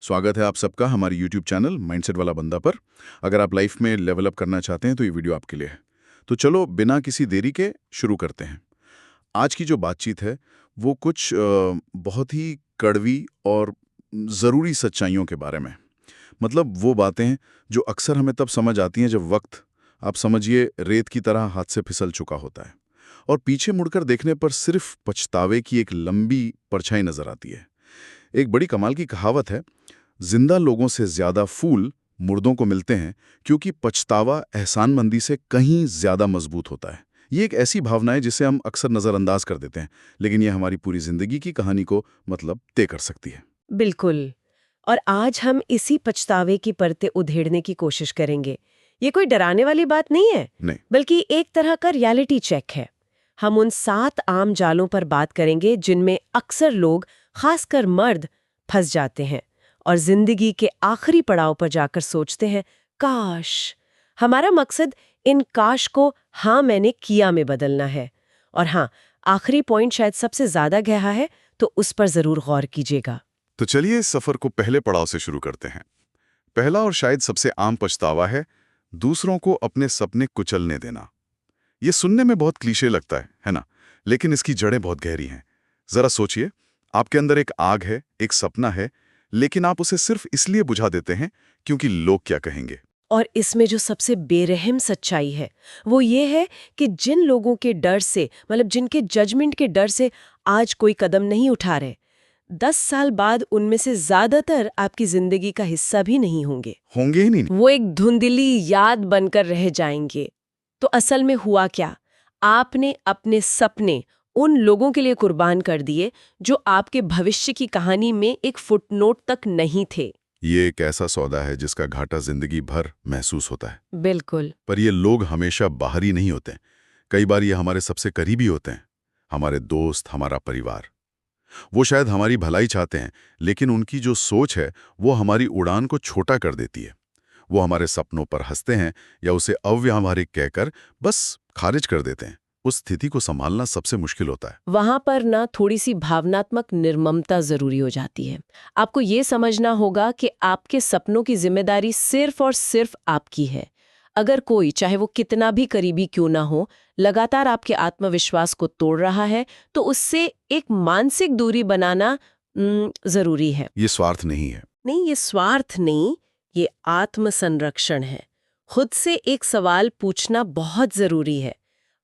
स्वागत है आप सबका हमारे YouTube चैनल माइंडसेट वाला बंदा पर। अगर आप लाइफ में लेवल अप करना चाहते हैं तो ये वीडियो आपके लिए है। तो चलो बिना किसी देरी के शुरू करते हैं। आज की जो बातचीत है वो कुछ बहुत ही कड़वी और ज़रूरी सच्चाइयों के बारे में। मतलब वो बातें जो अक्सर हमें तब समझ आती हैं जब वक्त, आप समझिए, रेत की तरह हाथ से फिसल चुका होता है और पीछे मुड़कर देखने पर सिर्फ पछतावे की एक लंबी परछाई नजर आती है। एक बड़ी कमाल की कहावत है, जिंदा लोगों से ज्यादा फूल मुर्दों को मिलते हैं क्योंकि पछतावा एहसानमंदी से कहीं ज्यादा मजबूत होता है। ये एक ऐसी भावना है जिसे हम अक्सर नजरअंदाज कर देते हैं, लेकिन ये हमारी पूरी जिंदगी की कहानी को मतलब तय कर सकती है। बिल्कुल। और आज हम इसी पछतावे की परतें उधेड़ने की कोशिश करेंगे। ये कोई डराने वाली बात नहीं है, नहीं। बल्कि एक तरह का रियलिटी चेक है। हम उन 7 आम जालों पर बात करेंगे जिनमें अक्सर लोग, खासकर मर्द, फंस जाते हैं और जिंदगी के आखिरी पड़ाव पर जाकर सोचते हैं, काश। हमारा मकसद इन काश को हाँ मैंने किया में बदलना है। और हाँ, आखिरी पॉइंट शायद सबसे ज्यादा गहरा है, तो उस पर जरूर गौर कीजिएगा। तो चलिए इस सफर को पहले पड़ाव से शुरू करते हैं। पहला और शायद सबसे आम पछतावा है दूसरों को अपने सपने कुचलने देना। ये सुनने में बहुत क्लीशे लगता है ना? लेकिन इसकी जड़ें बहुत गहरी हैं। जरा सोचिए, आपके अंदर एक आग है, एक सपना है, लेकिन आप उसे सिर्फ इसलिए बुझा देते हैं क्योंकि लोग क्या कहेंगे। और इसमें जो सबसे बेरहम सच्चाई है वो ये है कि जिन लोगों के डर से, मतलब जिनके जजमेंट के डर से आज कोई कदम नहीं उठा रहे, 10 साल बाद उनमें से ज्यादातर आपकी जिंदगी का हिस्सा भी नहीं होंगे। होंगे ही नहीं। वो एक धुंधली याद बनकर रह जाएंगे। तो असल में हुआ क्या? आपने अपने सपने उन लोगों के लिए कुर्बान कर दिए जो आपके भविष्य की कहानी में एक फुटनोट तक नहीं थे। ये एक ऐसा सौदा है जिसका घाटा जिंदगी भर महसूस होता है। बिल्कुल। पर ये लोग हमेशा बाहरी नहीं होते। कई बार ये हमारे सबसे करीबी होते हैं, हमारे दोस्त, हमारा परिवार। वो शायद हमारी भलाई चाहते हैं, लेकिन उनकी जो सोच है वो हमारी उड़ान को छोटा कर देती है। वो हमारे सपनों पर हंसते हैं या उसे अव्यावहारिक कहकर बस खारिज कर देते हैं। उस स्थिति को संभालना सबसे मुश्किल होता है। वहां पर ना थोड़ी सी भावनात्मक निर्ममता जरूरी हो जाती है। आपको ये समझना होगा कि आपके सपनों की जिम्मेदारी सिर्फ और सिर्फ आपकी है। अगर कोई, चाहे वो कितना भी करीबी क्यों ना हो, लगातार आपके आत्मविश्वास को तोड़ रहा है, तो उससे एक मानसिक दूरी बनाना जरूरी है। ये स्वार्थ नहीं है। नहीं, ये स्वार्थ नहीं, ये आत्मसंरक्षण है। खुद से एक सवाल पूछना बहुत जरूरी है।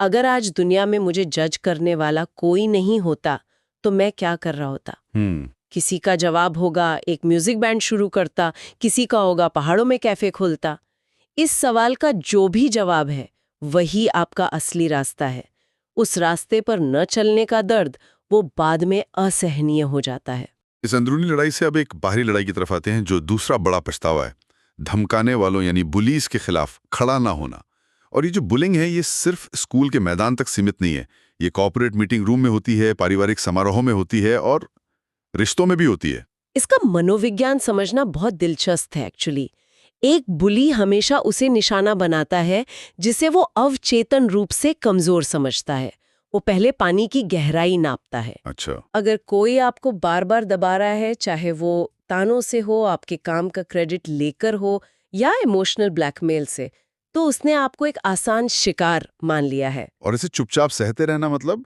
अगर आज दुनिया में मुझे जज करने वाला कोई नहीं होता तो मैं क्या कर रहा होता? किसी का जवाब होगा एक म्यूजिक बैंड शुरू करता, किसी का होगा पहाड़ों में कैफे खोलता। इस सवाल का जो भी जवाब है वही आपका असली रास्ता है। उस रास्ते पर न चलने का दर्द वो बाद में असहनीय हो जाता है। इस अंदरूनी लड़ाई से अब एक बाहरी लड़ाई की तरफ आते हैं, जो दूसरा बड़ा पछतावा है। धमकाने वालों यानी बुलीज के खिलाफ खड़ा ना होना। और ये जो बुलिंग है ये सिर्फ स्कूल के मैदान तक सीमित नहीं है। ये कॉर्पोरेट मीटिंग रूम में होती है, पारिवारिक समारोहों में होती है और रिश्तों में भी होती है। इसका मनोविज्ञान समझना बहुत दिलचस्प है एक्चुअली। एक बुली हमेशा उसे निशाना बनाता है जिसे वो अवचेतन रूप से कमजोर समझता है। वो पहले पानी की गहराई नापता है। अच्छा। अगर कोई आपको बार बार दबा रहा है, चाहे वो तानों से हो, आपके काम का क्रेडिट लेकर हो या इमोशनल ब्लैकमेल से, तो उसने आपको एक आसान शिकार मान लिया है। और इसे चुपचाप सहते रहना मतलब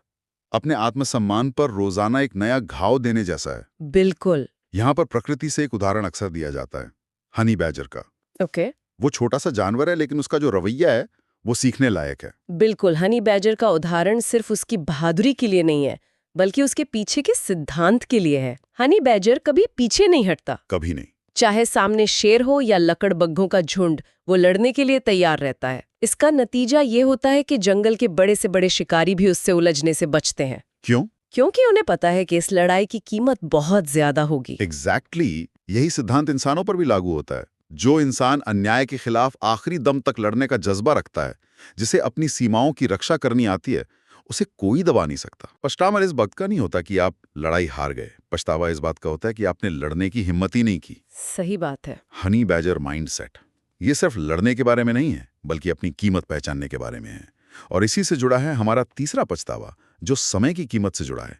अपने आत्मसम्मान पर रोजाना एक नया घाव देने जैसा है। बिल्कुल। यहाँ पर प्रकृति से एक उदाहरण अक्सर दिया जाता है, हनी बैजर का। ओके। वो छोटा सा जानवर है, लेकिन उसका जो रवैया है वो सीखने लायक है। बिल्कुल, हनी बैजर का उदाहरण सिर्फ उसकी बहादुरी के लिए नहीं है, बल्कि उसके पीछे के सिद्धांत के लिए है। हनी बैजर कभी पीछे नहीं हटता। कभी नहीं। चाहे सामने शेर हो या लकड़बग्घों का झुंड, वो लड़ने के लिए तैयार रहता है। इसका नतीजा ये होता है कि जंगल के बड़े से बड़े शिकारी भी उससे उलझने से बचते हैं। क्यों? क्योंकि उन्हें पता है कि इस लड़ाई की कीमत बहुत ज्यादा होगी। एग्जैक्टली यही सिद्धांत इंसानों पर भी लागू होता है। जो इंसान अन्याय के खिलाफ आखिरी दम तक लड़ने का जज्बा रखता है, जिसे अपनी सीमाओं की रक्षा करनी आती है, उसे कोई दबा नहीं सकता। पछतावा इस बात का नहीं होता कि आप लड़ाई हार गए। पछतावा इस बात का होता है कि आपने लड़ने की हिम्मत ही नहीं की। सही बात है। हनी बैजर माइंडसेट ये सिर्फ लड़ने के बारे में नहीं है, बल्कि अपनी कीमत पहचानने के बारे में है। और इसी से जुड़ा है हमारा तीसरा पछतावा, जो समय की कीमत से जुड़ा है।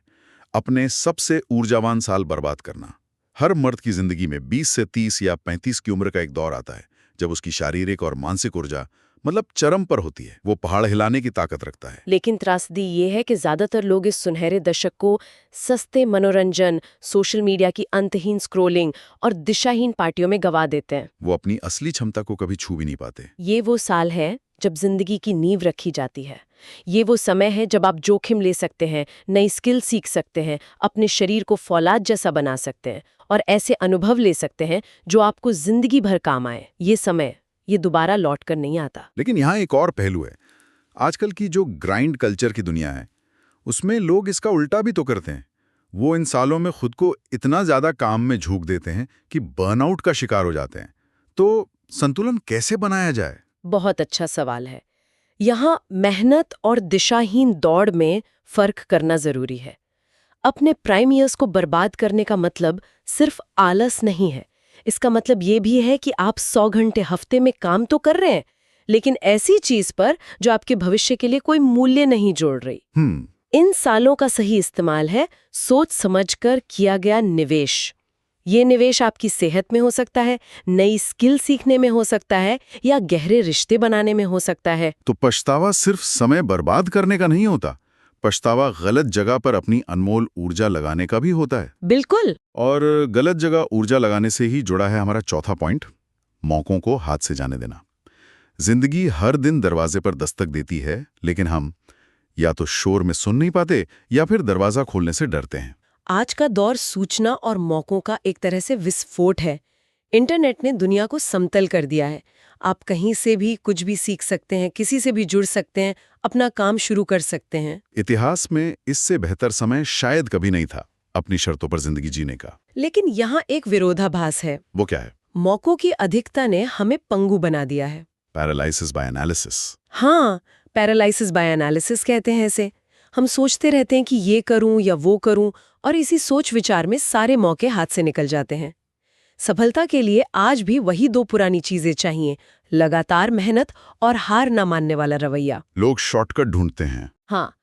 अपने सबसे ऊर्जावान साल बर्बाद करना। हर मर्द की जिंदगी में 20 से 30 या 35 की उम्र का एक दौर आता है जब उसकी शारीरिक और मानसिक ऊर्जा मतलब चरम पर होती है। वो पहाड़ हिलाने की ताकत रखता है। लेकिन त्रासदी ये है कि ज्यादातर लोग इस सुनहरे दशक को सस्ते मनोरंजन, सोशल मीडिया की अंतहीन स्क्रोलिंग और दिशाहीन पार्टियों में गवा देते हैं। वो अपनी असली क्षमता को कभी छू भी नहीं पाते। ये वो साल है जब जिंदगी की नींव रखी जाती है। ये वो समय है जब आप जोखिम ले सकते हैं, नई स्किल सीख सकते हैं, अपने शरीर को फौलाद जैसा बना सकते हैं और ऐसे अनुभव ले सकते हैं जो आपको जिंदगी भर काम आए। ये समय ये दोबारा लौट कर नहीं आता। लेकिन यहाँ एक और पहलू है। आजकल की जो ग्राइंड कल्चर की दुनिया है उसमें लोग इसका उल्टा भी तो करते हैं। वो इन सालों में खुद को इतना ज्यादा काम में झोंक देते हैं कि बर्नआउट का शिकार हो जाते हैं। तो संतुलन कैसे बनाया जाए? बहुत अच्छा सवाल है। यहाँ मेहनत और दिशाहीन दौड़ में फर्क करना जरूरी है। अपने प्राइम ईयर्स को बर्बाद करने का मतलब सिर्फ आलस नहीं है। इसका मतलब ये भी है कि आप 100 घंटे हफ्ते में काम तो कर रहे हैं, लेकिन ऐसी चीज पर जो आपके भविष्य के लिए कोई मूल्य नहीं जोड़ रही। इन सालों का सही इस्तेमाल है सोच समझकर किया गया निवेश। ये निवेश आपकी सेहत में हो सकता है, नई स्किल सीखने में हो सकता है या गहरे रिश्ते बनाने में हो सकता है। तो पछतावा सिर्फ समय बर्बाद करने का नहीं होता, पछतावा गलत जगह पर अपनी अनमोल ऊर्जा लगाने का भी होता है। बिल्कुल। और गलत जगह ऊर्जा लगाने से ही जुड़ा है हमारा चौथा पॉइंट, मौकों को हाथ से जाने देना। जिंदगी हर दिन दरवाजे पर दस्तक देती है, लेकिन हम या तो शोर में सुन नहीं पाते या फिर दरवाजा खोलने से डरते हैं। आज का दौर सूचना और मौकों का एक तरह से विस्फोट है। इंटरनेट ने दुनिया को समतल कर दिया है। आप कहीं से भी कुछ भी सीख सकते हैं, किसी से भी जुड़ सकते हैं, अपना काम शुरू कर सकते हैं। इतिहास में इससे बेहतर समय शायद कभी नहीं था अपनी शर्तों पर जिंदगी जीने का। लेकिन यहाँ एक विरोधाभास है। वो क्या है? मौकों की अधिकता ने हमें पंगु बना दिया है। Paralysis by analysis. हाँ, पैरालिसिस बाय एनालिसिस कहते हैं इसे। हम सोचते रहते हैं कि ये करूं या वो करूं, और इसी सोच विचार में सारे मौके हाथ से निकल जाते हैं। सफलता के लिए आज भी वही दो पुरानी चीजें चाहिए, लगातार मेहनत और हार न मानने वाला रवैया। लोग शॉर्टकट ढूंढते हैं। हाँ,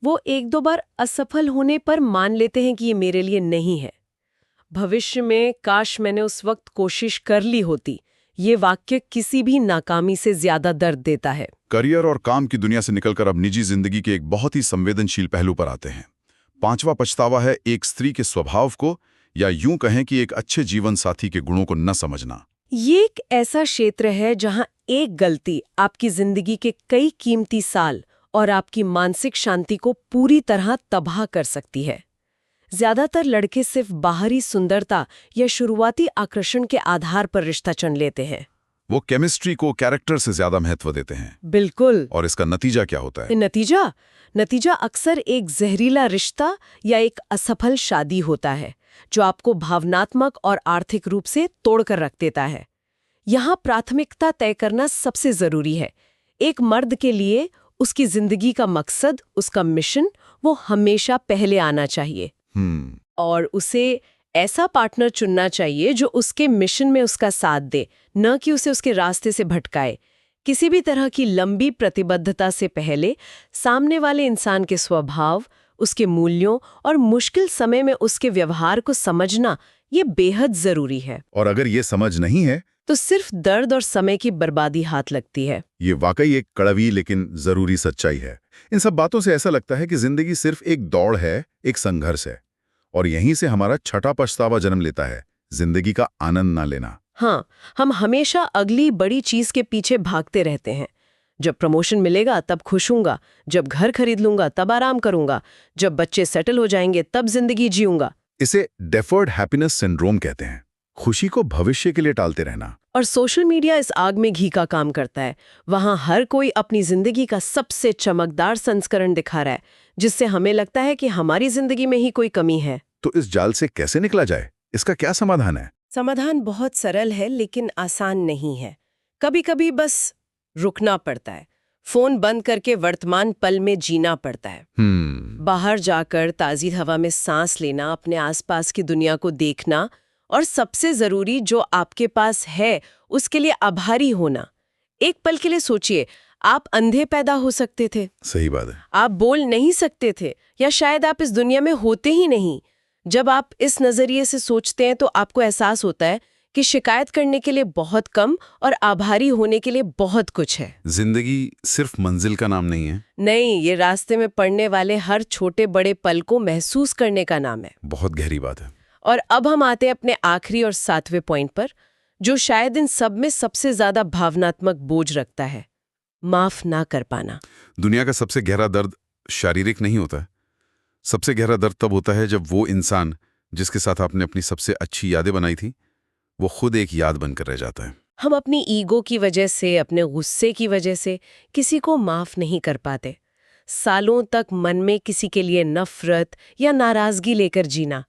वो एक दो बार असफल होने पर मान लेते हैं कि ये मेरे लिए नहीं है। भविष्य में काश मैंने उस वक्त कोशिश कर ली होती, ये वाक्य किसी भी नाकामी से ज्यादा दर्द देता है। करियर और काम की दुनिया से निकलकर अब निजी जिंदगी के एक बहुत ही संवेदनशील पहलू पर आते हैं। पांचवा पछतावा है एक स्त्री के स्वभाव को, या यूं कहें कि एक अच्छे जीवन साथी के गुणों को न समझना। ये एक ऐसा क्षेत्र है जहां एक गलती आपकी जिंदगी के कई कीमती साल और आपकी मानसिक शांति को पूरी तरह तबाह कर सकती है। ज्यादातर लड़के सिर्फ बाहरी सुंदरता या शुरुआती आकर्षण के आधार पर रिश्ता चुन लेते हैं। वो केमिस्ट्री को कैरेक्टर से ज्यादा महत्व देते हैं। बिल्कुल। और इसका नतीजा क्या होता है? नतीजा अक्सर एक जहरीला रिश्ता या एक असफल शादी होता है, जो आपको भावनात्मक और आर्थिक रूप से तोड़कर रख देता है। यहाँ प्राथमिकता तय करना सबसे जरूरी है। एक मर्द के लिए उसकी जिंदगी का मकसद, उसका मिशन, वो हमेशा पहले आना चाहिए। और उसे ऐसा पार्टनर चुनना चाहिए जो उसके मिशन में उसका साथ दे, न कि उसे उसके रास्ते से भटकाए। किसी भी तरह की लंबी प्रतिबद्धता से पहले सामने वाले इंसान के स्वभाव, उसके मूल्यों और मुश्किल समय में उसके व्यवहार को समझना ये बेहद जरूरी है। और अगर ये समझ नहीं है तो सिर्फ दर्द और समय की बर्बादी हाथ लगती है। ये वाकई एक कड़वी लेकिन जरूरी सच्चाई है। इन सब बातों से ऐसा लगता है कि जिंदगी सिर्फ एक दौड़ है, एक संघर्ष है, और यहीं से हमारा छठा पछतावा जन्म लेता है, जिंदगी का आनंद ना लेना। हाँ, हम हमेशा अगली बड़ी चीज के पीछे भागते रहते हैं। जब प्रमोशन मिलेगा तब खुश हूंगा, जब घर खरीद लूंगा तब आराम करूंगा, जब बच्चे सेटल हो जाएंगे तब जिंदगी जीऊंगा। इसे डेफर्ड हैप्पीनेस सिंड्रोम कहते हैं, खुशी को भविष्य के लिए टालते रहना। और सोशल मीडिया इस आग में घी का काम करता है। वहां हर कोई अपनी जिंदगी का सबसे चमकदार संस्करण दिखा रहा है, जिससे हमें लगता है कि हमारी जिंदगी में ही कोई कमी है। तो इस जाल से कैसे निकला जाए? इसका क्या समाधान है? समाधान बहुत सरल है, लेकिन आसान नहीं है। कभी कभी बस रुकना पड़ता है, फोन बंद करके वर्तमान पल में जीना पड़ता है। बाहर जाकर ताज़ी हवा में सांस लेना, अपने आसपास की दुनिया को देखना, और सबसे जरूरी जो आपके पास है उसके लिए आभारी होना। एक पल के लिए सोचिए, आप अंधे पैदा हो सकते थे। सही बात है। आप बोल नहीं सकते थे, या शायद आप इस दुनिया में होते ही नहीं, जब आप इस नजरिए से सोचते हैं तो आपको एहसास होता है कि शिकायत करने के लिए बहुत कम और आभारी होने के लिए बहुत कुछ है। जिंदगी सिर्फ मंजिल का नाम नहीं है। नहीं, ये रास्ते में पड़ने वाले हर छोटे बड़े पल को महसूस करने का नाम है। बहुत गहरी बात है। और अब हम आते हैं अपने आखिरी और 7वें पॉइंट पर, जो शायद इन सब में सबसे ज्यादा भावनात्मक बोझ रखता है, माफ ना कर पाना। दुनिया का सबसे गहरा दर्द शारीरिक नहीं होता है। सबसे गहरा दर्द तब होता है जब वो इंसान जिसके साथ आपने अपनी सबसे अच्छी यादें बनाई थी, वो खुद एक याद बनकर रह जाता है। हम अपनी ईगो की वजह से, अपने गुस्से की वजह से किसी को माफ नहीं कर पाते। सालों तक मन में किसी के लिए नफरत या नाराजगी लेकर जीना,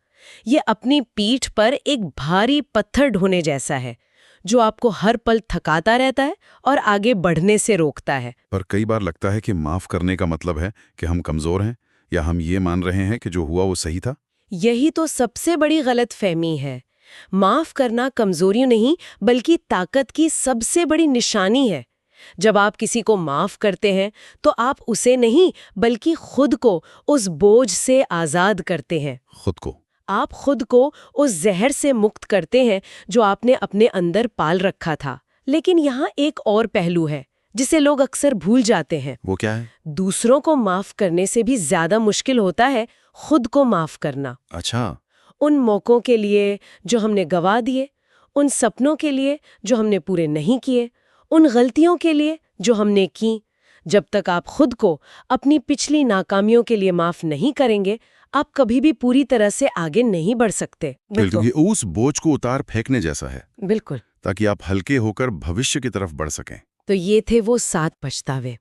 ये अपनी पीठ पर एक भारी पत्थर ढोने जैसा है, जो आपको हर पल थकाता रहता है और आगे बढ़ने से रोकता है। पर कई बार लगता है कि माफ करने का मतलब है कि हम कमजोर हैं, या हम ये मान रहे हैं कि जो हुआ वो सही था। यही तो सबसे बड़ी गलतफहमी है। माफ करना कमजोरी नहीं, बल्कि ताकत की सबसे बड़ी निशानी है। जब आप किसी को माफ करते हैं तो आप उसे नहीं, बल्कि खुद को उस बोझ से आजाद करते हैं। खुद को? आप खुद को उस जहर से मुक्त करते हैं जो आपने अपने अंदर पाल रखा था। लेकिन यहाँ एक और पहलू है जिसे लोग अक्सर भूल जाते हैं। वो क्या है? दूसरों को माफ करने से भी ज्यादा मुश्किल होता है खुद को माफ करना। अच्छा। उन मौकों के लिए जो हमने गवा दिए, उन सपनों के लिए जो हमने पूरे नहीं किए, उन गलतियों के लिए जो हमने की। जब तक आप खुद को अपनी पिछली नाकामियों के लिए माफ नहीं करेंगे, आप कभी भी पूरी तरह से आगे नहीं बढ़ सकते। बिल्कुल, ये उस बोझ को उतार फेंकने जैसा है। बिल्कुल। ताकि आप हल्के होकर भविष्य की तरफ बढ़ सकें। तो ये थे वो 7 पछतावे।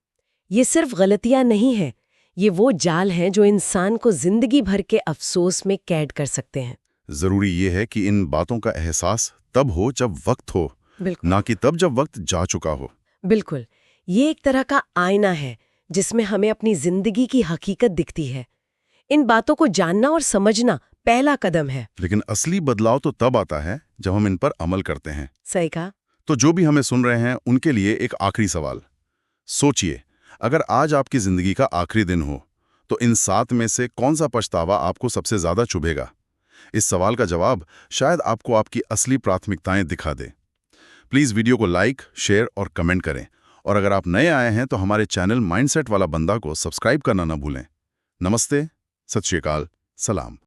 ये सिर्फ गलतियां नहीं हैं, ये वो जाल हैं जो इंसान को जिंदगी भर के अफसोस में कैद कर सकते हैं। जरूरी ये है कि इन बातों का एहसास तब हो जब वक्त हो, ना कि तब जब वक्त जा चुका हो। बिल्कुल। ये एक तरह का आईना है जिसमें हमें अपनी जिंदगी की हकीकत दिखती है। इन बातों को जानना और समझना पहला कदम है। लेकिन असली बदलाव तो तब आता है जब हम इन पर अमल करते हैं। सही कहा। तो जो भी हमें सुन रहे हैं उनके लिए एक आखिरी सवाल। सोचिए, अगर आज आपकी जिंदगी का आखिरी दिन हो तो इन 7 में से कौन सा पछतावा आपको सबसे ज्यादा चुभेगा? इस सवाल का जवाब शायद आपको आपकी असली प्राथमिकताएं दिखा दे। प्लीज वीडियो को लाइक, शेयर और कमेंट करें। और अगर आप नए आए हैं तो हमारे चैनल माइंडसेट वाला बंदा को सब्सक्राइब करना न भूलें। नमस्ते, सत श्री अकाल, सलाम।